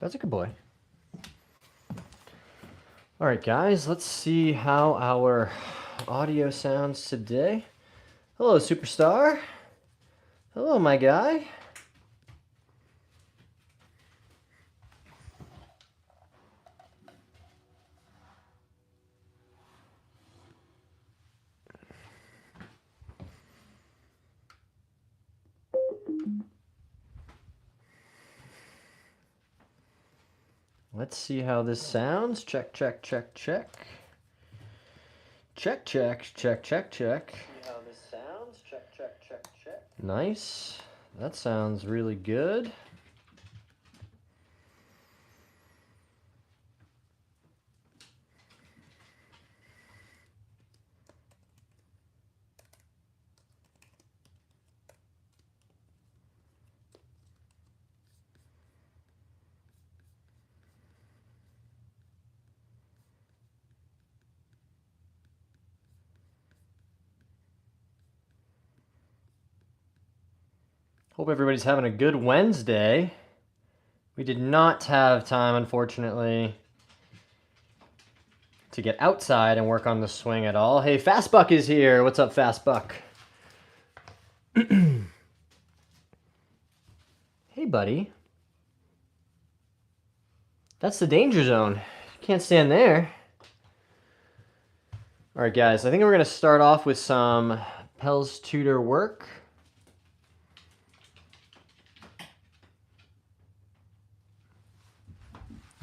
That's a good boy. All right, guys, let's see how our audio sounds today. Hello, Superstar. Hello, my guy. Let's see how this sounds. Check, check, check, check. Check, check, check, check, check. See how this sounds. Check, check, check, check. Nice. That sounds really good. Hope everybody's having a good Wednesday. We did not have time, unfortunately, to get outside and work on the swing at all. Hey, Fastbuck is here. What's up, Fastbuck? Hey, buddy. That's the danger zone. You can't stand there. All right, guys. I think we're going to start off with some Pell's Tutor work.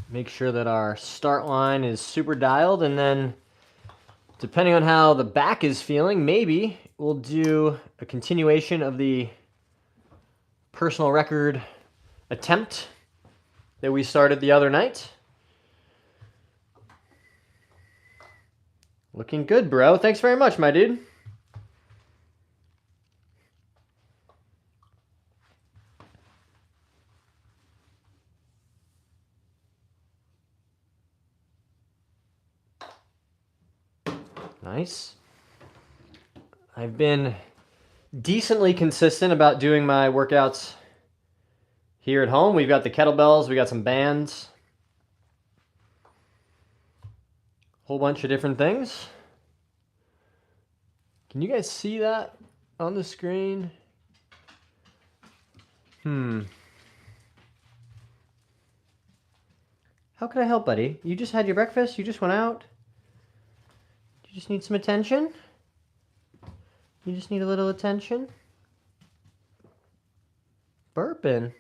Make sure that our start line is super dialed, and then depending on how the back is feeling, maybe we'll do a continuation of the personal record attempt that we started the other night. Looking good, bro. Thanks very much, my dude. Nice. I've been decently consistent about doing my workouts here at home. We've got the kettlebells, we got some bands, whole bunch of different things. Can you guys see that on the screen? How can I help, buddy? You just had your breakfast? You just went out? You just need some attention? You just need a little attention? Burping.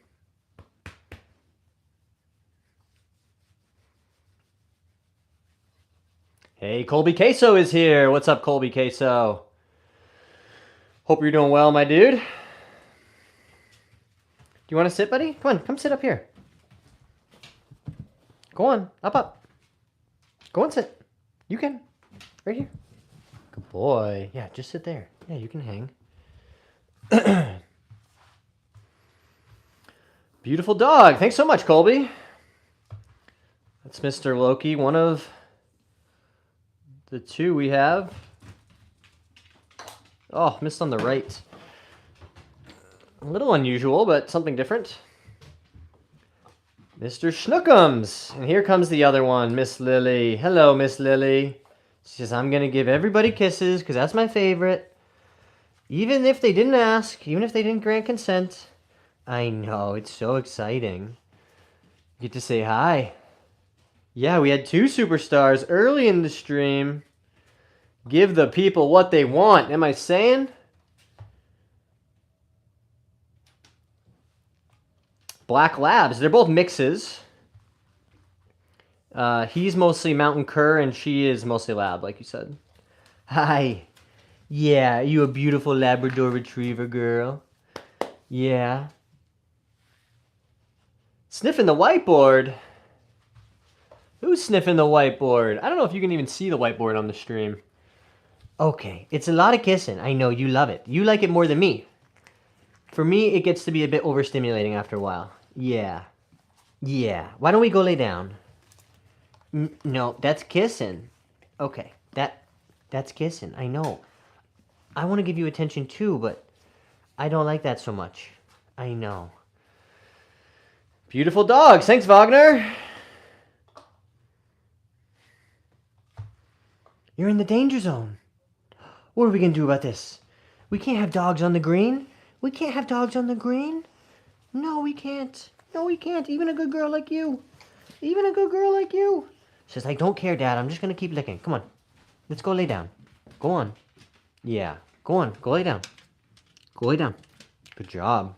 Hey, Colby Queso is here. What's up, Colby Queso? Hope you're doing well, my dude. Do you want to sit, buddy? Come on, come sit up here. Go on, up. Go and sit. You can. Right here. Good boy. Yeah, just sit there. Yeah, you can hang. Beautiful dog. Thanks so much, Colby. That's Mr. Loki, one of the two we have. Oh, missed on the right. A little unusual, but something different. Mr. Schnookums. And here comes the other one, Miss Lily. Hello, Miss Lily. She says, I'm going to give everybody kisses because that's my favorite. Even if they didn't ask, even if they didn't grant consent. I know, it's so exciting. You get to say hi. Yeah, we had 2 superstars early in the stream. Give the people what they want. Am I saying? Black Labs. They're both mixes. He's mostly Mountain Cur, and she is mostly Lab, like you said. Hi. Yeah, you a beautiful Labrador Retriever girl. Yeah. Sniffing the whiteboard. Who's sniffing the whiteboard? I don't know if you can even see the whiteboard on the stream. Okay, it's a lot of kissing. I know, you love it. You like it more than me. For me, it gets to be a bit overstimulating after a while. Yeah. Yeah. Why don't we go lay down? No, that's kissing. Okay, that's kissing. I know. I want to give you attention too, but I don't like that so much. I know. Beautiful dogs. Thanks, Wagner. You're in the danger zone. What are we going to do about this? We can't have dogs on the green. We can't have dogs on the green. No, we can't. No, we can't. Even a good girl like you. Even a good girl like you. She's like, don't care, Dad. I'm just going to keep licking. Come on. Let's go lay down. Go on. Yeah. Go on. Go lay down. Go lay down. Good job.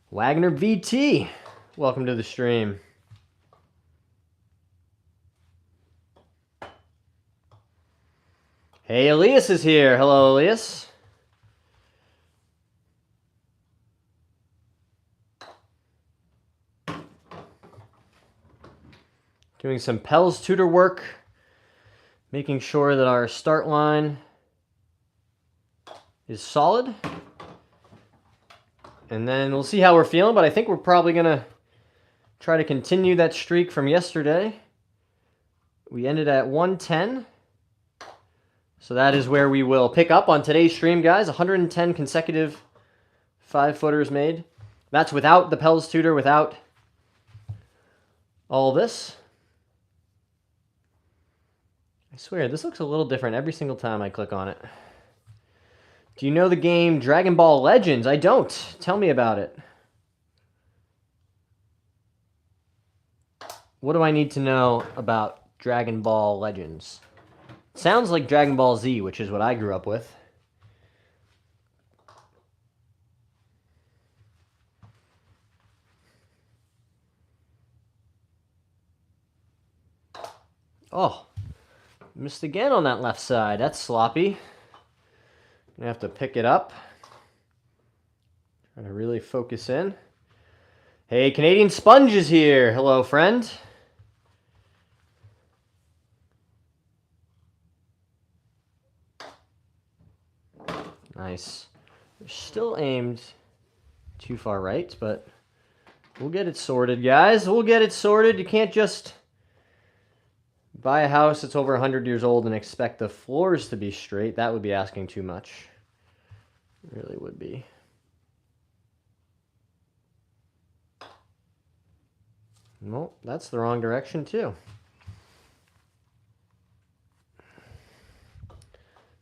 Wagner VT. Welcome to the stream. Hey, Elias is here. Hello, Elias. Doing some Pels tutor work, making sure that our start line is solid. And then we'll see how we're feeling, but I think we're probably going to try to continue that streak from yesterday. We ended at 110. So that is where we will pick up on today's stream, guys. 110 consecutive 5-footers made. That's without the Pels tutor, without all this. I swear, this looks a little different every single time I click on it. Do you know the game Dragon Ball Legends? I don't. Tell me about it. What do I need to know about Dragon Ball Legends? Sounds like Dragon Ball Z, which is what I grew up with. Oh, missed again on that left side. That's sloppy. I have to pick it up. Trying to really focus in. Hey, Canadian Sponge is here. Hello, friend. Nice. Still aimed too far right, but we'll get it sorted, guys. We'll get it sorted. You can't just buy a house that's over 100 years old and expect the floors to be straight. That would be asking too much. It really would be. Nope, that's the wrong direction too.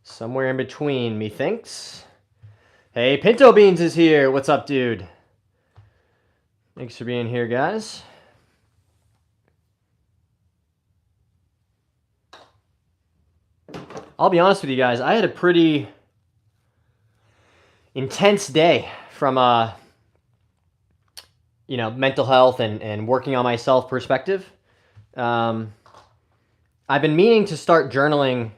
Somewhere in between, methinks. Hey, Pinto Beans is here. What's up, dude? Thanks for being here, guys. I'll be honest with you guys. I had a pretty intense day from a mental health and working on myself perspective. I've been meaning to start journaling,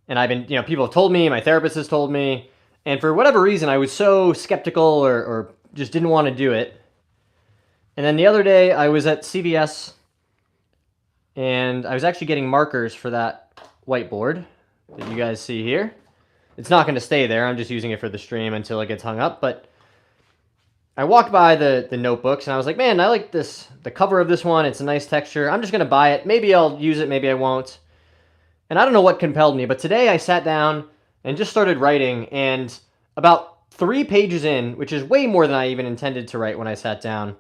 and I've been, people have told me, my therapist has told me, and for whatever reason, I was so skeptical or just didn't want to do it. And then the other day, I was at CVS, and I was actually getting markers for that whiteboard that you guys see here. It's not going to stay there. I'm just using it for the stream until it gets hung up. But I walked by the notebooks, and I was like, man, I like the cover of this one. It's a nice texture. I'm just going to buy it. Maybe I'll use it. Maybe I won't. And I don't know what compelled me, but today I sat down and just started writing, and about 3 pages in, which is way more than I even intended to write when I sat down,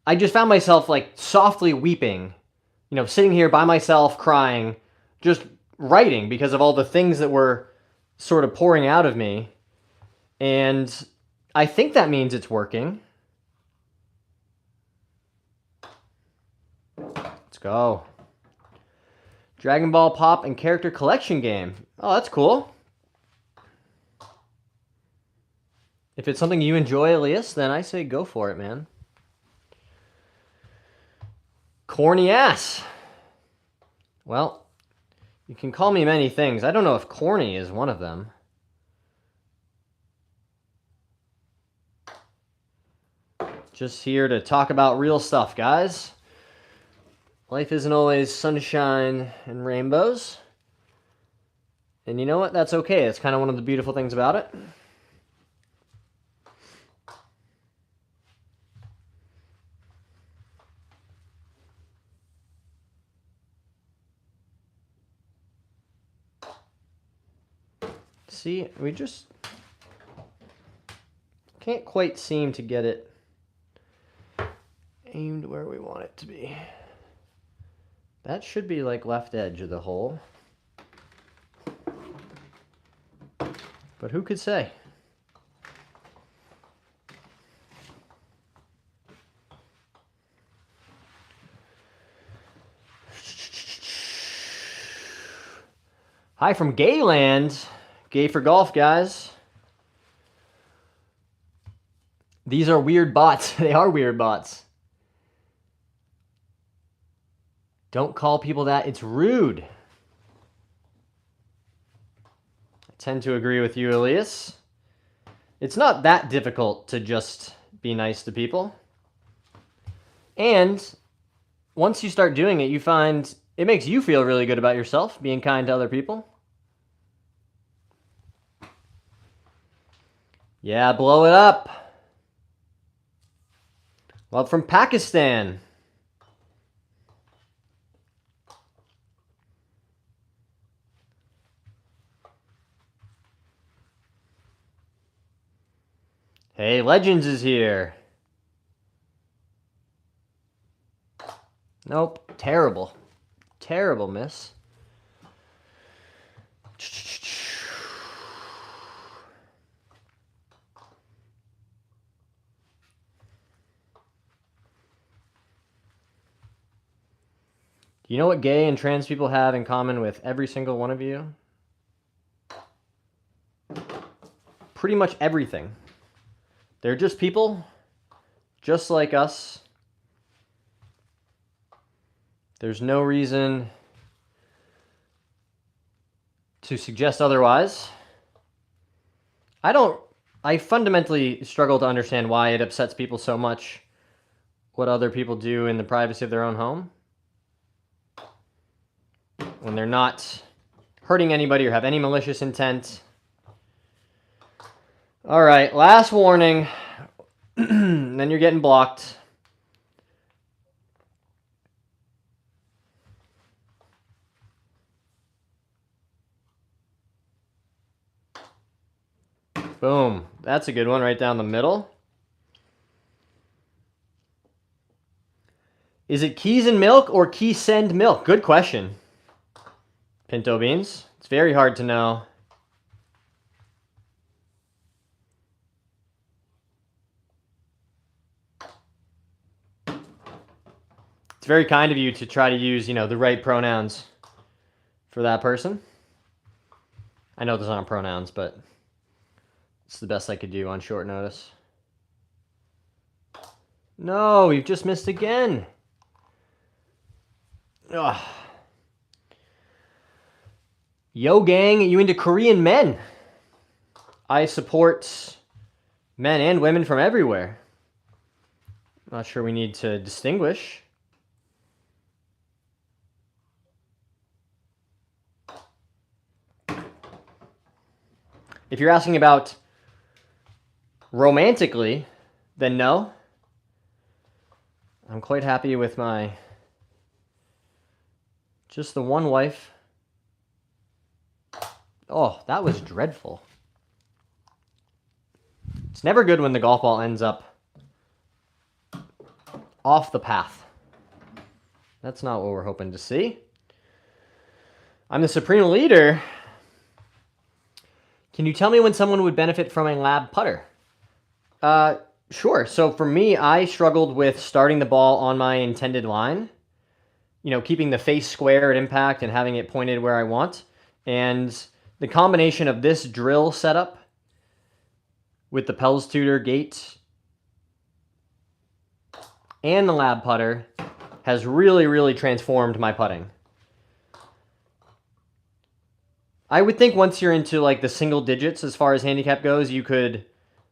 I just found myself like softly weeping, sitting here by myself crying, just writing because of all the things that were sort of pouring out of me. And I think that means it's working. Let's go. Dragon Ball Pop and Character Collection game. Oh, that's cool. If it's something you enjoy, Elias, then I say go for it, man. Corny ass. Well, you can call me many things. I don't know if corny is one of them. Just here to talk about real stuff, guys. Life isn't always sunshine and rainbows. And you know what? That's okay. It's kind of one of the beautiful things about it. See, we just can't quite seem to get it aimed where we want it to be. That should be like left edge of the hole. But who could say? Hi from Gayland. Gay for golf, guys. These are weird bots. They are weird bots. Don't call people that. It's rude. I tend to agree with you, Elias. It's not that difficult to just be nice to people. And once you start doing it, you find it makes you feel really good about yourself, being kind to other people. Yeah, blow it up. Love from Pakistan. Hey, Legends is here. Nope, terrible. Terrible miss. Do you know what gay and trans people have in common with every single one of you? Pretty much everything. They're just people, just like us. There's no reason to suggest otherwise. I fundamentally struggle to understand why it upsets people so much what other people do in the privacy of their own home when they're not hurting anybody or have any malicious intent. All right, last warning. Then you're getting blocked. Boom. That's a good one right down the middle. Is it keys and milk or key send milk? Good question. Pinto beans. It's very hard to know. It's very kind of you to try to use, the right pronouns for that person. I know those aren't pronouns, but it's the best I could do on short notice. No, we've just missed again. Ugh. Yo, gang, you into Korean men? I support men and women from everywhere. Not sure we need to distinguish. If you're asking about romantically, then no. I'm quite happy with just the one wife. Oh, that was dreadful. It's never good when the golf ball ends up off the path. That's not what we're hoping to see. I'm the supreme leader. Can you tell me when someone would benefit from a lab putter? Sure. So for me, I struggled with starting the ball on my intended line. Keeping the face square at impact and having it pointed where I want. And the combination of this drill setup with the Pels Tutor gate and the lab putter has really, really transformed my putting. I would think once you're into like the single digits as far as handicap goes, you could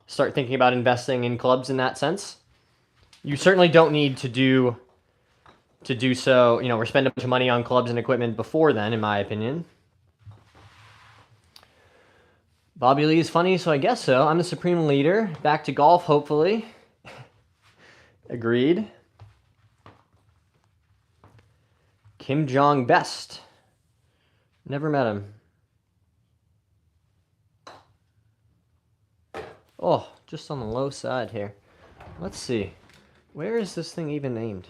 start thinking about investing in clubs in that sense. You certainly don't need to do so, or spend a bunch of money on clubs and equipment before then, in my opinion. Bobby Lee is funny, so I guess so. I'm the supreme leader. Back to golf, hopefully. Agreed. Kim Jong Best. Never met him. Oh, just on the low side here. Let's see. Where is this thing even aimed?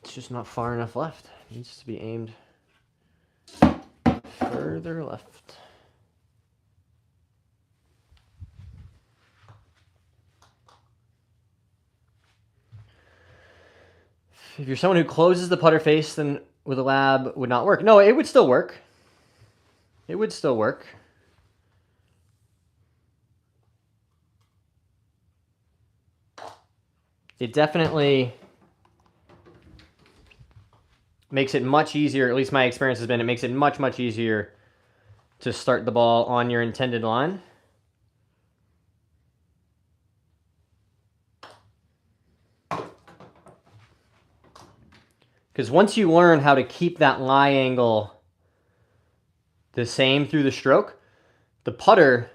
It's just not far enough left. It needs to be aimed further left. If you're someone who closes the putter face, then with a lab would not work. No, it would still work. It would still work. It definitely makes it much easier, at least my experience has been, it makes it much, much easier to start the ball on your intended line. Because once you learn how to keep that lie angle the same through the stroke, the putter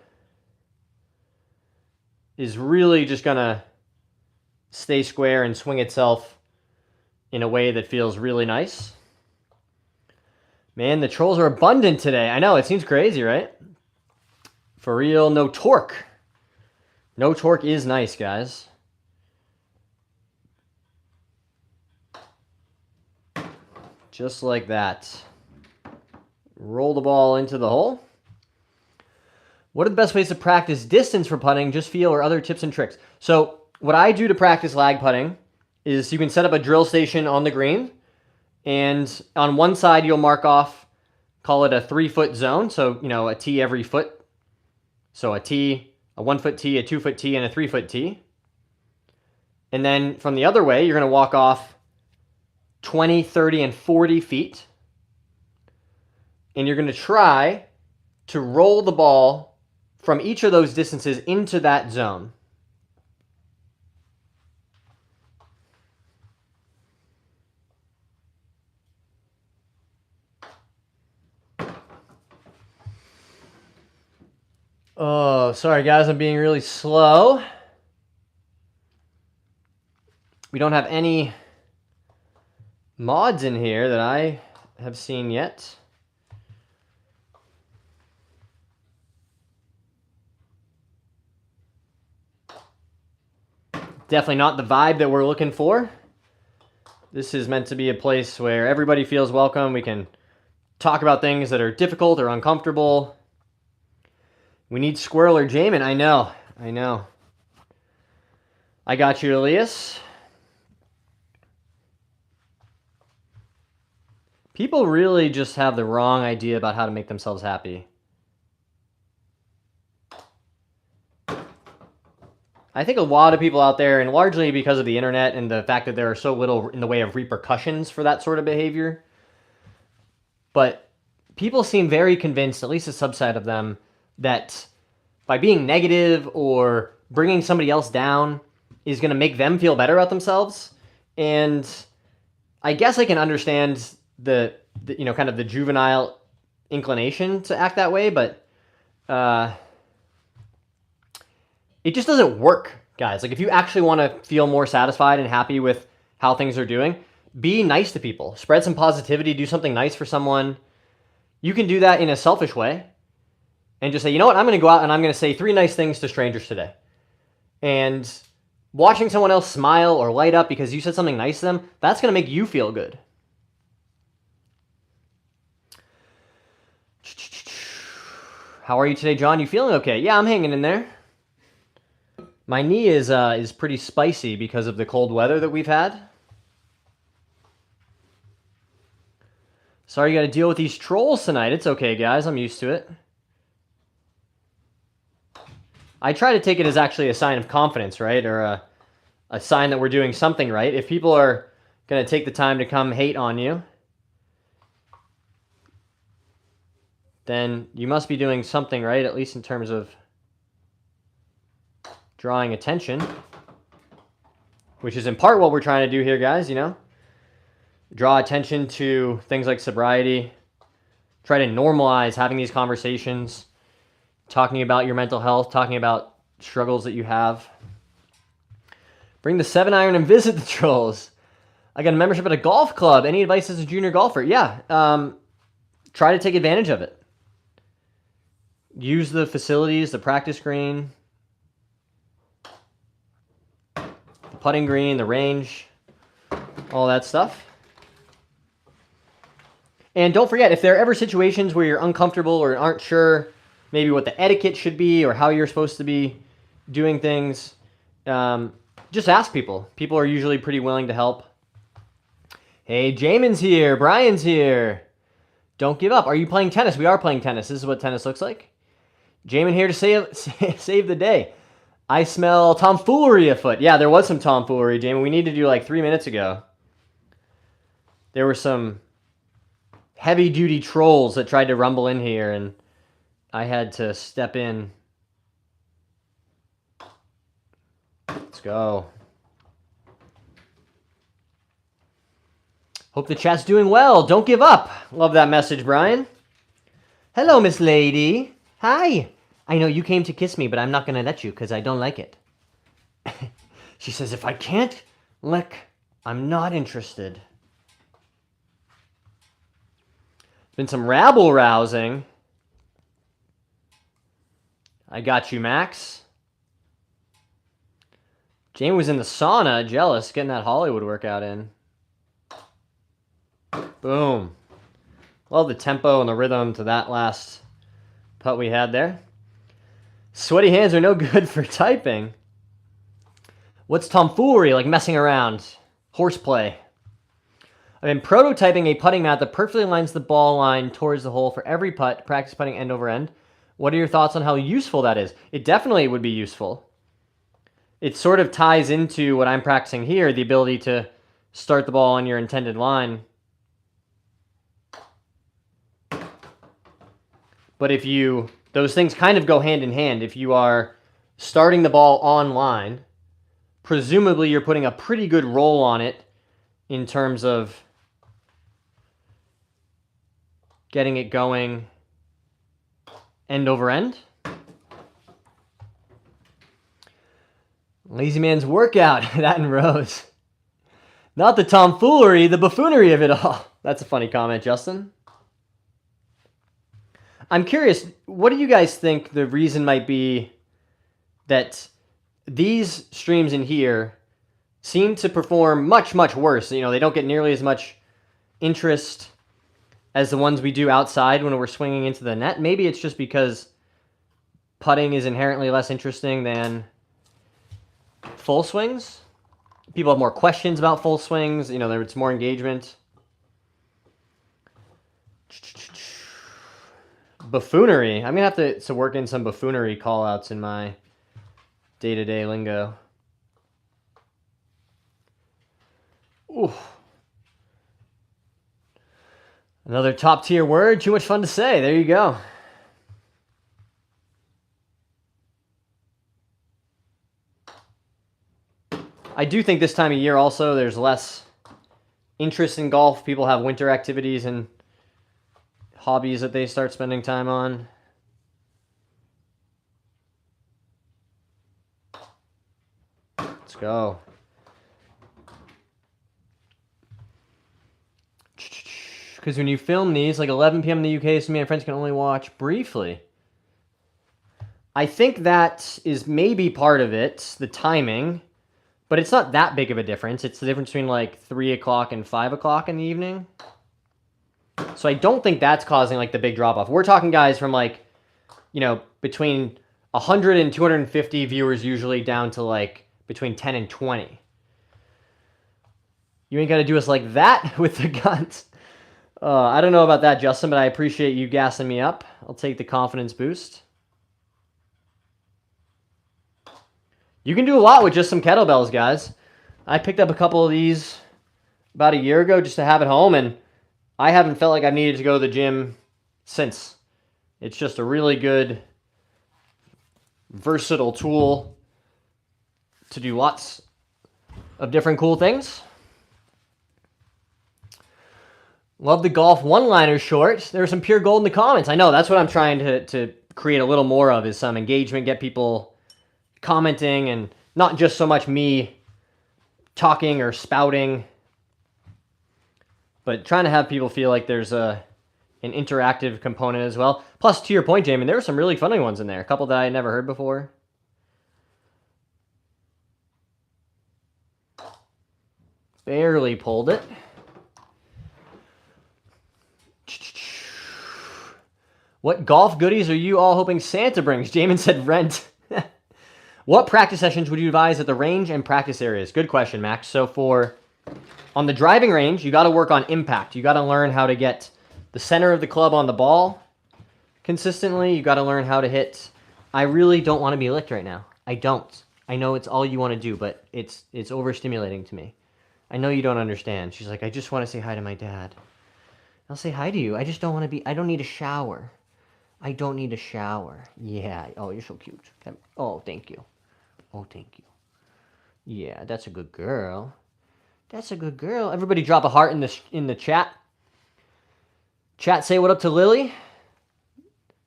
is really just going to stay square and swing itself in a way that feels really nice. Man, the trolls are abundant today. I know, it seems crazy, right? For real, no torque. No torque is nice, guys. Just like that. Roll the ball into the hole. What are the best ways to practice distance for putting, just feel, or other tips and tricks? So what I do to practice lag putting is you can set up a drill station on the green, and on one side you'll mark off, call it a 3-foot zone, so a tee every foot. So a tee, a 1-foot tee, a 2-foot tee, and a 3-foot tee. And then from the other way, you're going to walk off 20, 30, and 40 feet. And you're going to try to roll the ball from each of those distances into that zone. Oh, sorry guys, I'm being really slow. We don't have any mods in here that I have seen yet. Definitely not the vibe that we're looking for. This is meant to be a place where everybody feels welcome. We can talk about things that are difficult or uncomfortable. We need Squirrel or Jamin. I know. I got you, Elias. People really just have the wrong idea about how to make themselves happy. I think a lot of people out there, and largely because of the internet and the fact that there are so little in the way of repercussions for that sort of behavior, but people seem very convinced, at least a subset of them, that by being negative or bringing somebody else down is going to make them feel better about themselves. And I guess I can understand the kind of the juvenile inclination to act that way, but it just doesn't work, guys. Like, if you actually want to feel more satisfied and happy with how things are doing, be nice to people. Spread some positivity. Do something nice for someone. You can do that in a selfish way and just say, you know what, I'm going to go out and I'm going to say 3 nice things to strangers today. And watching someone else smile or light up because you said something nice to them, that's going to make you feel good. How are you today, John? You feeling okay? Yeah, I'm hanging in there. My knee is pretty spicy because of the cold weather that we've had. Sorry you got to deal with these trolls tonight. It's okay, guys. I'm used to it. I try to take it as actually a sign of confidence, right? Or a sign that we're doing something right. If people are going to take the time to come hate on you, then you must be doing something right, at least in terms of drawing attention, which is in part what we're trying to do here, guys, Draw attention to things like sobriety. Try to normalize having these conversations, talking about your mental health, talking about struggles that you have. Bring the 7-iron and visit the trolls. I got a membership at a golf club. Any advice as a junior golfer? Yeah. Try to take advantage of it. Use the facilities, the practice green, the putting green, the range, all that stuff. And don't forget, if there are ever situations where you're uncomfortable or aren't sure maybe what the etiquette should be or how you're supposed to be doing things, just ask people. People are usually pretty willing to help. Hey, Jamin's here. Brian's here. Don't give up. Are you playing tennis? We are playing tennis. This is what tennis looks like. Jamin here to save the day. I smell tomfoolery afoot. Yeah, there was some tomfoolery, Jamin. We need to do like 3 minutes ago. There were some heavy-duty trolls that tried to rumble in here, and I had to step in. Let's go. Hope the chat's doing well. Don't give up. Love that message, Brian. Hello, Miss Lady. Hi. I know you came to kiss me, but I'm not going to let you because I don't like it. She says, if I can't lick, I'm not interested. Been some rabble-rousing. I got you, Max. Jamie was in the sauna, jealous, getting that Hollywood workout in. Boom. Love the tempo and the rhythm to that last putt we had there. Sweaty hands are no good for typing. What's tomfoolery? Like messing around. Horseplay. I've been prototyping a putting mat that perfectly lines the ball line towards the hole for every putt, practice putting end over end. What are your thoughts on how useful that is? It definitely would be useful. It sort of ties into what I'm practicing here, the ability to start the ball on your intended line. But if you, those things kind of go hand in hand. If you are starting the ball on line, presumably you're putting a pretty good roll on it in terms of getting it going end over end. Lazy man's workout, that and Rose. Not the tomfoolery, the buffoonery of it all. That's a funny comment, Justin. I'm curious, what do you guys think the reason might be that these streams in here seem to perform much, much worse? You know, they don't get nearly as much interest as the ones we do outside when we're swinging into the net. Maybe it's just because putting is inherently less interesting than full swings. People have more questions about full swings. You know, it's more engagement. Buffoonery. I'm going to have to work in some buffoonery call-outs in my day-to-day lingo. Ooh. Another top-tier word. Too much fun to say. There you go. I do think this time of year also there's less interest in golf. People have winter activities and hobbies that they start spending time on. Let's go. Because when you film these, like 11 p.m. in the UK, so me and my friends can only watch briefly. I think that is maybe part of it, the timing, but it's not that big of a difference. It's the difference between like 3 o'clock and 5 o'clock in the evening. So I don't think that's causing like the big drop off. We're talking guys from like, you know, between 100 and 250 viewers usually down to like between 10 and 20. You ain't got to do us like that with the guns. I don't know about that, Justin, but I appreciate you gassing me up. I'll take the confidence boost. You can do a lot with just some kettlebells, guys. I picked up a couple of these about a year ago just to have at home, and I haven't felt like I've needed to go to the gym since. It's just a really good, versatile tool to do lots of different cool things. Love the golf one-liner short. There was some pure gold in the comments. I know, that's what I'm trying to create a little more of, is some engagement, get people commenting, and not just so much me talking or spouting But trying to have people feel like there's an interactive component as well. Plus, to your point, Jamin, there were some really funny ones in there. A couple that I had never heard before. Barely pulled it. What golf goodies are you all hoping Santa brings? Jamin said rent. What practice sessions would you advise at the range and practice areas? Good question, Max. So on the driving range, you got to work on impact. You got to learn how to get the center of the club on the ball consistently. You got to learn how to hit. I really don't want to be licked right now. I don't. I know it's all you want to do, but it's overstimulating to me. I know you don't understand. She's like, I just want to say hi to my dad. I'll say hi to you. I just don't want to be. I don't need a shower. I don't need a shower. Yeah. Oh, you're so cute. Oh, thank you. Oh, thank you. Yeah, that's a good girl. That's a good girl. Everybody drop a heart in the chat. Chat, say what up to Lily.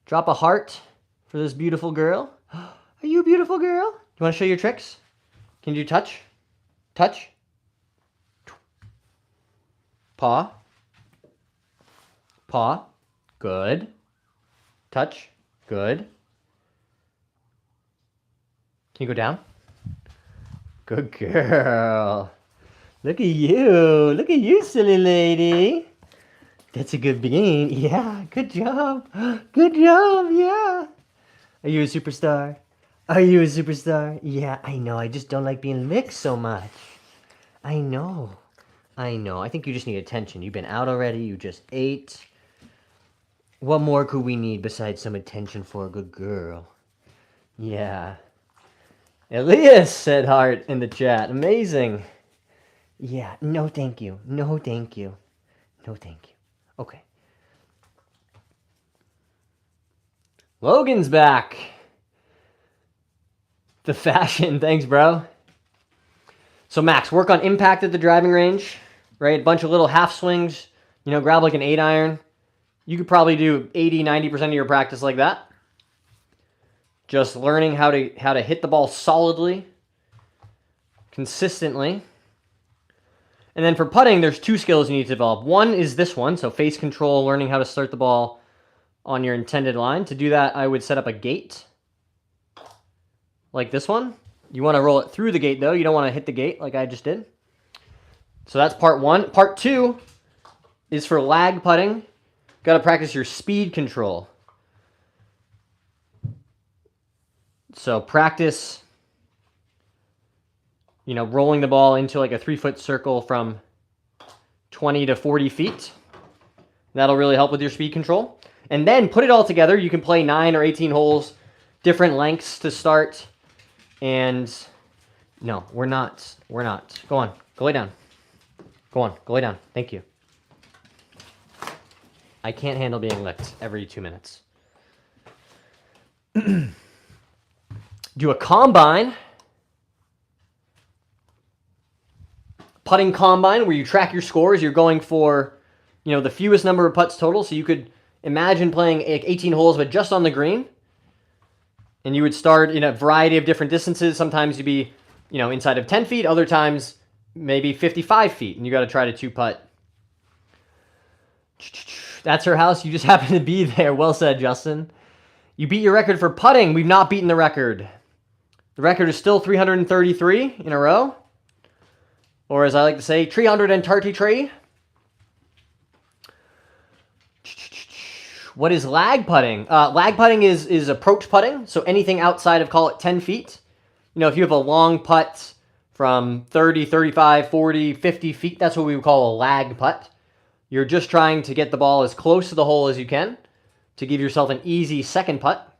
Drop a heart for this beautiful girl. Are you a beautiful girl? You want to show your tricks? Can you touch? Touch. Paw. Paw. Good. Touch. Good. Can you go down? Good girl. Look at you. Look at you, silly lady. That's a good bean. Yeah, good job. Good job, yeah. Are you a superstar? Are you a superstar? Yeah, I know. I just don't like being licked so much. I know. I know. I think you just need attention. You've been out already. You just ate. What more could we need besides some attention for a good girl? Yeah. Elias said heart in the chat. Amazing. Yeah. No, thank you. No, thank you. No, thank you. Okay. Logan's back. The fashion. Thanks, bro. So, Max, work on impact at the driving range, right? A bunch of little half swings. You know, grab like an 8-iron. You could probably do 80, 90% of your practice like that. Just learning how to hit the ball solidly, consistently. And then for putting, there's two skills you need to develop. One is this one, so face control, learning how to start the ball on your intended line. To do that, I would set up a gate like this one. You want to roll it through the gate, though. You don't want to hit the gate like I just did. So that's part one. Part two is for lag putting. Got to practice your speed control. So practice, rolling the ball into like a 3-foot circle from 20 to 40 feet. That'll really help with your speed control. And then put it all together. You can play 9 or 18 holes, different lengths to start. And no, we're not. We're not. Go on. Go lay down. Go on. Go lay down. Thank you. I can't handle being licked every 2 minutes. Do a combine. Putting combine where you track your scores. You're going for, the fewest number of putts total. So you could imagine playing 18 holes, but just on the green. And you would start in a variety of different distances. Sometimes you'd be, inside of 10 feet. Other times, maybe 55 feet. And you got to try to 2-putt. That's her house. You just happen to be there. Well said, Justin. You beat your record for putting. We've not beaten the record. The record is still 333 in a row. Or as I like to say, 333. What is lag putting? Lag putting is approach putting. So anything outside of, call it 10 feet. If you have a long putt from 30, 35, 40, 50 feet, that's what we would call a lag putt. You're just trying to get the ball as close to the hole as you can to give yourself an easy second putt.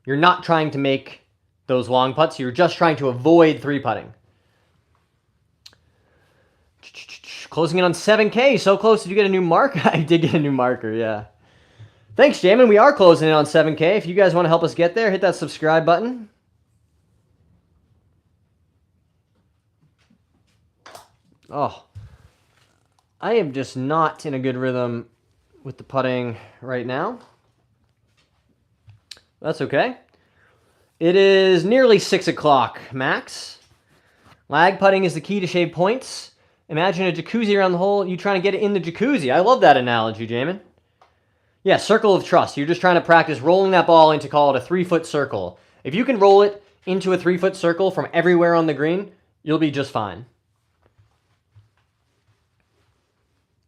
You're not trying to make those long putts. You're just trying to avoid 3-putting. Closing in on 7K. So close. Did you get a new marker? I did get a new marker, yeah. Thanks, Jamin. We are closing in on 7K. If you guys want to help us get there, hit that subscribe button. Oh, I am just not in a good rhythm with the putting right now. That's okay. It is nearly 6 o'clock, Max. Lag putting is the key to shave points. Imagine a jacuzzi around the hole. You trying to get it in the jacuzzi. I love that analogy, Jamin. Yeah, circle of trust. You're just trying to practice rolling that ball into, call it a 3-foot circle. If you can roll it into a 3-foot circle from everywhere on the green, you'll be just fine.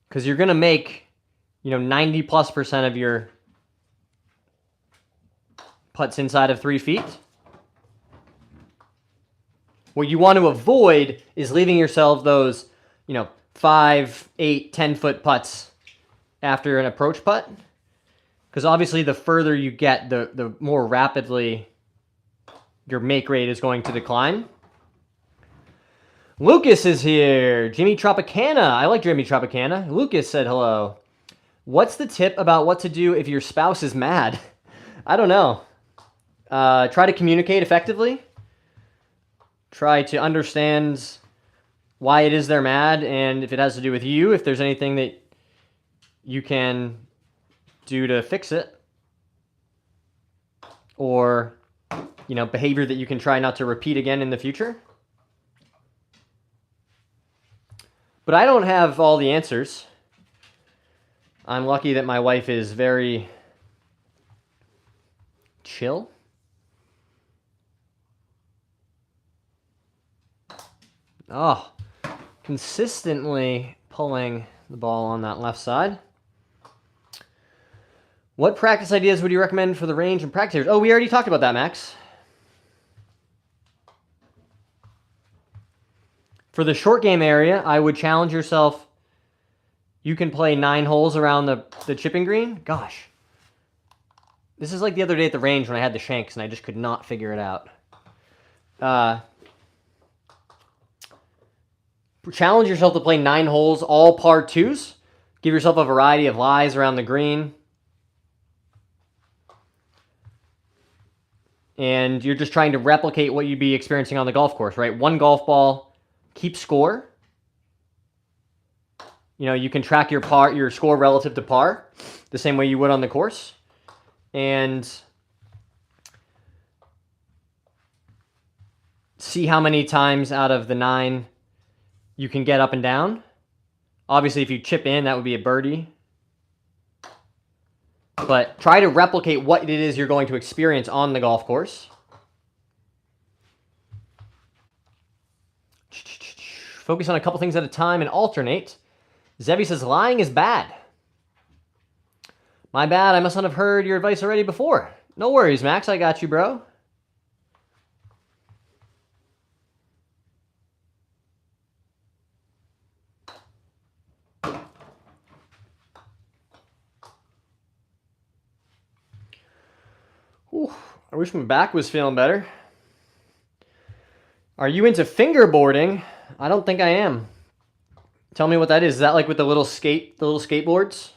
Because you're going to make, 90+% of your putts inside of 3 feet. What you want to avoid is leaving yourself those, 5, 8, 10-foot putts after an approach putt. Because obviously the further you get, the more rapidly your make rate is going to decline. Lucas is here. Jimmy Tropicana. I like Jimmy Tropicana. Lucas said hello. What's the tip about what to do if your spouse is mad? I don't know. Try to communicate effectively. Try to understand why it is they're mad, and if it has to do with you, if there's anything that you can do to fix it, or behavior that you can try not to repeat again in the future. But I don't have all the answers. I'm lucky that my wife is very chill. Oh, consistently pulling the ball on that left side. What practice ideas would you recommend for the range and practice areas? Oh, we already talked about that, Max. For the short game area, I would challenge yourself. You can play 9 holes around the chipping green. Gosh. This is like the other day at the range when I had the shanks and I just could not figure it out. Challenge yourself to play 9 holes, all par 2s. Give yourself a variety of lies around the green. And you're just trying to replicate what you'd be experiencing on the golf course, right? 1 golf ball, keep score. You can track your score relative to par the same way you would on the course. And see how many times out of the 9 you can get up and down. Obviously, if you chip in, that would be a birdie. But try to replicate what it is you're going to experience on the golf course. Focus on a couple things at a time and alternate. Zevi says, lying is bad. My bad, I must not have heard your advice already before. No worries, Max, I got you, bro. Whew, I wish my back was feeling better. Are you into fingerboarding? I don't think I am. Tell me what that is. Is that like with the little skateboards?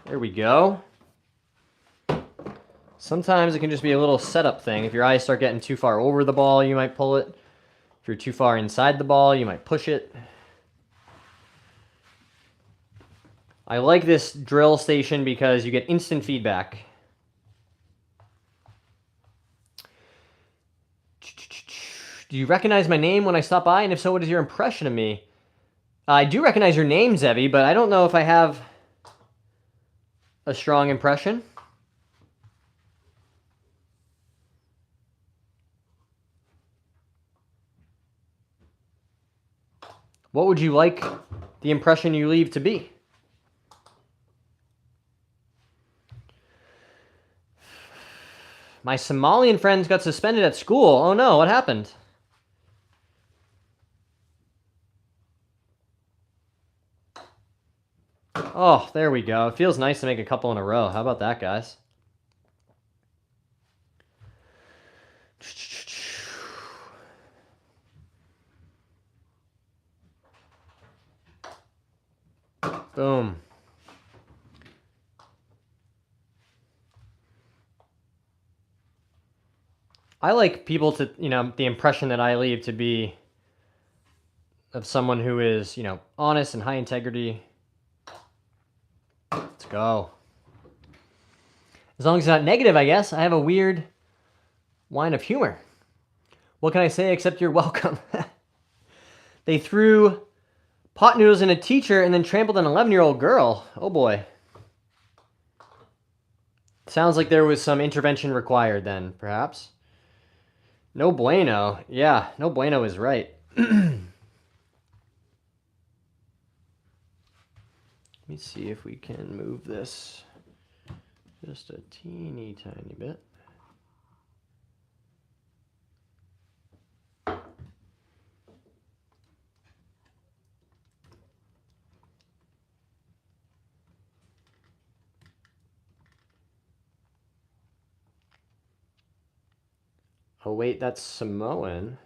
There we go. Sometimes it can just be a little setup thing. If your eyes start getting too far over the ball, you might pull it. If you're too far inside the ball, you might push it. I like this drill station because you get instant feedback. Do you recognize my name when I stop by? And if so, what is your impression of me? I do recognize your name, Zevi, but I don't know if I have a strong impression. What would you like the impression you leave to be? My Somalian friends got suspended at school. Oh no, what happened? Oh, there we go. It feels nice to make a couple in a row. How about that, guys? Boom. I like people to, the impression that I leave to be of someone who is, honest and high integrity. Let's go. As long as it's not negative, I guess. I have a weird Wine of humor. What can I say except you're welcome? They threw pot noodles in a teacher and then trampled an 11-year-old girl. Oh boy. Sounds like there was some intervention required then, perhaps. No bueno. Yeah, no bueno is right. Let me see if we can move this just a teeny tiny bit. Oh wait, that's Samoan.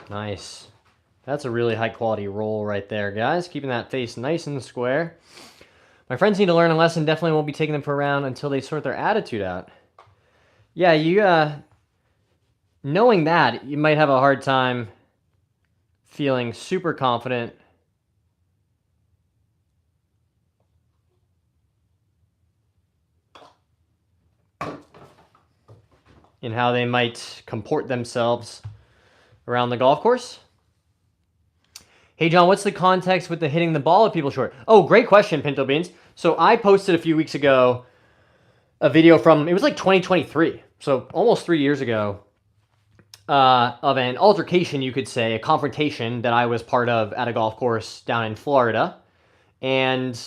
Nice. That's a really high quality roll right there, guys. Keeping that face nice and square. My friends need to learn a lesson. Definitely won't be taking them for a round until they sort their attitude out. Yeah, you, knowing that, you might have a hard time feeling super confident in how they might comport themselves around the golf course. Hey, John, what's the context with the hitting the ball at people short? Oh, great question, Pinto Beans. So I posted a few weeks ago a video from, it was like 2023, so almost 3 years ago, of an altercation, you could say, a confrontation that I was part of at a golf course down in Florida. And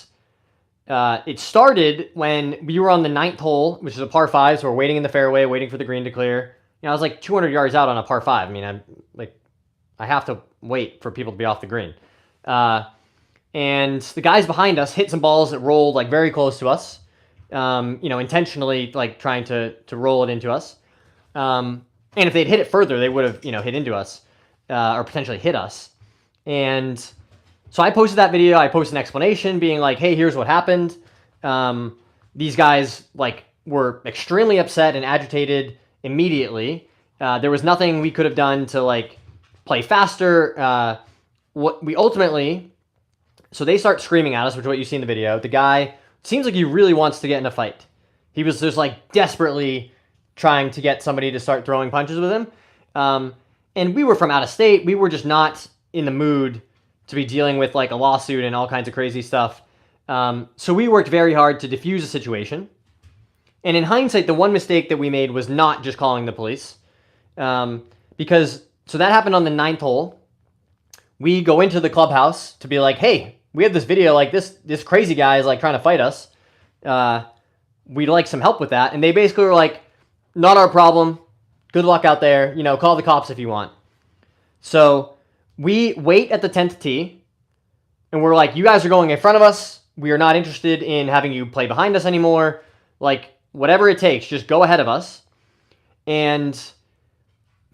it started when we were on the 9th hole, which is a par 5, so we're waiting in the fairway, waiting for the green to clear. You know, I was like 200 yards out on a par 5. I mean, I have to wait for people to be off the green. And the guys behind us hit some balls that rolled like very close to us, you know, intentionally like trying to roll it into us. And if they'd hit it further, they would have, you know, hit into us or potentially hit us. And so I posted that video. I posted an explanation being like, hey, here's what happened. These guys like were extremely upset and agitated immediately. There was nothing we could have done to like play faster. What we ultimately, so they start screaming at us, which is what you see in the video. The guy seems like he really wants to get in a fight. He was just like desperately trying to get somebody to start throwing punches with him. And we were from out of state. We were just not in the mood to be dealing with like a lawsuit and all kinds of crazy stuff. So we worked very hard to diffuse the situation. And in hindsight, the one mistake that we made was not just calling the police. Because, so that happened on the 9th hole. We go into the clubhouse to be like, hey, we have this video, like this crazy guy is like trying to fight us. We'd like some help with that. And they basically were like, not our problem. Good luck out there. You know, call the cops if you want. So we wait at the 10th tee. And we're like, you guys are going in front of us. We are not interested in having you play behind us anymore. Like, whatever it takes, just go ahead of us. And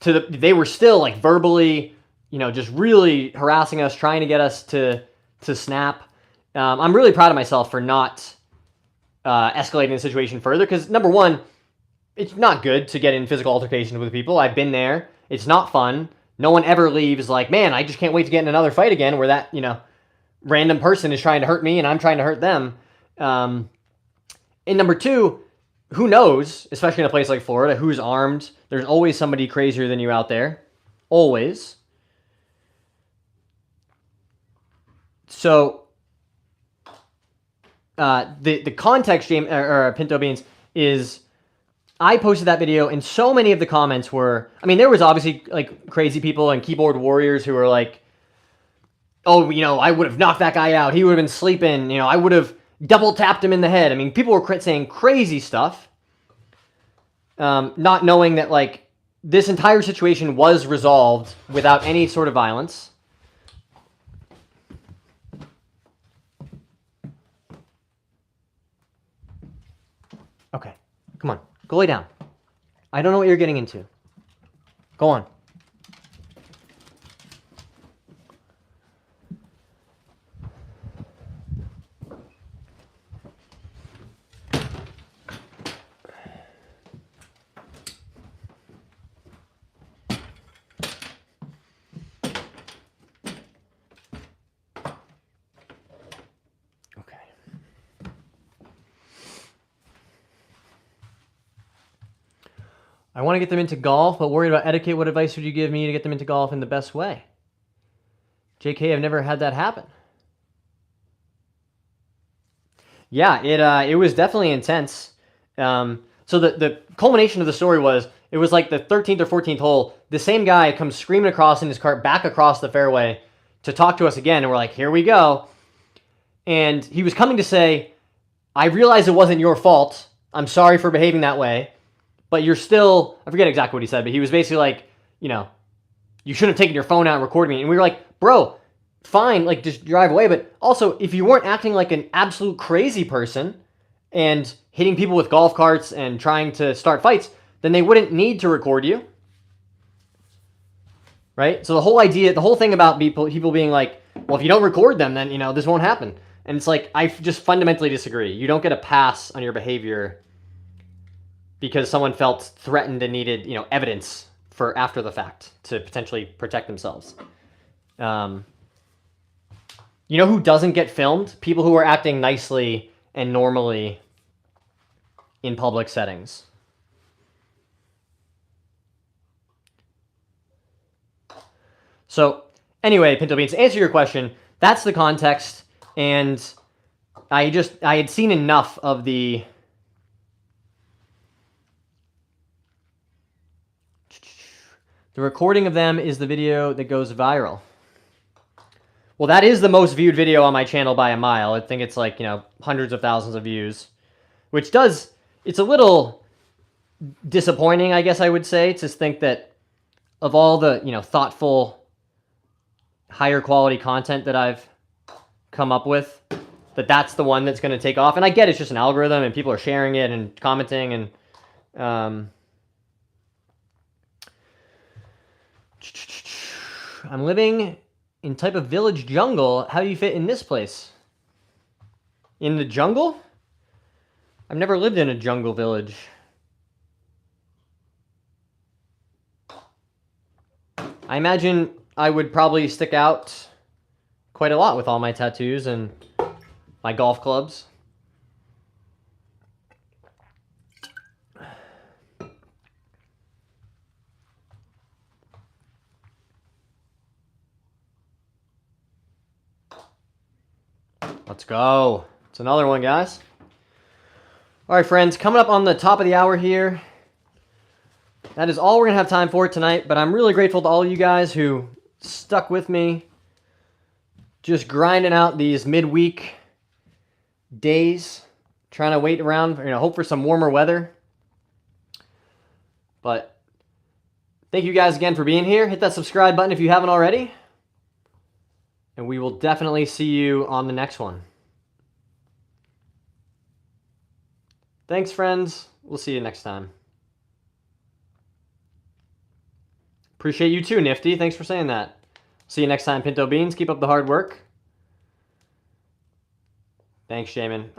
they were still like verbally, you know, just really harassing us, trying to get us to snap. I'm really proud of myself for not escalating the situation further because, number one, it's not good to get in physical altercations with people. I've been there. It's not fun. No one ever leaves like, man, I just can't wait to get in another fight again where that, you know, random person is trying to hurt me and I'm trying to hurt them. And number two, who knows, especially in a place like Florida, who's armed. There's always somebody crazier than you out there. Always. So the context, James or Pinto Beans, is I posted that video and so many of the comments were, I mean, there was obviously like crazy people and keyboard warriors who were like, oh, you know, I would have knocked that guy out. He would have been sleeping. You know, I would have double tapped him in the head. I mean, people were saying crazy stuff, not knowing that like this entire situation was resolved without any sort of violence. Okay, come on, go lay down. I don't know what you're getting into. Go on. I want to get them into golf, but worried about etiquette. What advice would you give me to get them into golf in the best way? JK, I've never had that happen. Yeah, it was definitely intense. So the culmination of the story was, it was like the 13th or 14th hole. The same guy comes screaming across in his cart back across the fairway to talk to us again, and we're like, here we go. And he was coming to say, I realize it wasn't your fault. I'm sorry for behaving that way, but you're still, I forget exactly what he said, but he was basically like, you know, you shouldn't have taken your phone out and recorded me. And we were like, bro, fine, like just drive away. But also, if you weren't acting like an absolute crazy person and hitting people with golf carts and trying to start fights, then they wouldn't need to record you. Right? So the whole thing about people being like, well, if you don't record them, then, you know, this won't happen. And it's like, I just fundamentally disagree. You don't get a pass on your behavior because someone felt threatened and needed, you know, evidence for after the fact to potentially protect themselves. You know who doesn't get filmed? People who are acting nicely and normally in public settings. So anyway, Pinto Beans, to answer your question, that's the context, and I had seen enough of the recording of them is the video that goes viral. Well, that is the most viewed video on my channel by a mile. I think it's like, you know, hundreds of thousands of views, which it's a little disappointing, I guess I would say, to think that of all the, you know, thoughtful, higher quality content that I've come up with, that's the one that's going to take off. And I get it's just an algorithm and people are sharing it and commenting, and I'm living in type of village jungle. How do you fit in this place? In the jungle? I've never lived in a jungle village. I imagine I would probably stick out quite a lot with all my tattoos and my golf clubs. Let's go. It's another one, guys. All right, friends, coming up on the top of the hour here. That is all we're going to have time for tonight, but I'm really grateful to all of you guys who stuck with me, just grinding out these midweek days, trying to wait around, you know, hope for some warmer weather. But thank you guys again for being here. Hit that subscribe button if you haven't already. And we will definitely see you on the next one. Thanks, friends. We'll see you next time. Appreciate you too, Nifty. Thanks for saying that. See you next time, Pinto Beans. Keep up the hard work. Thanks, Shaman.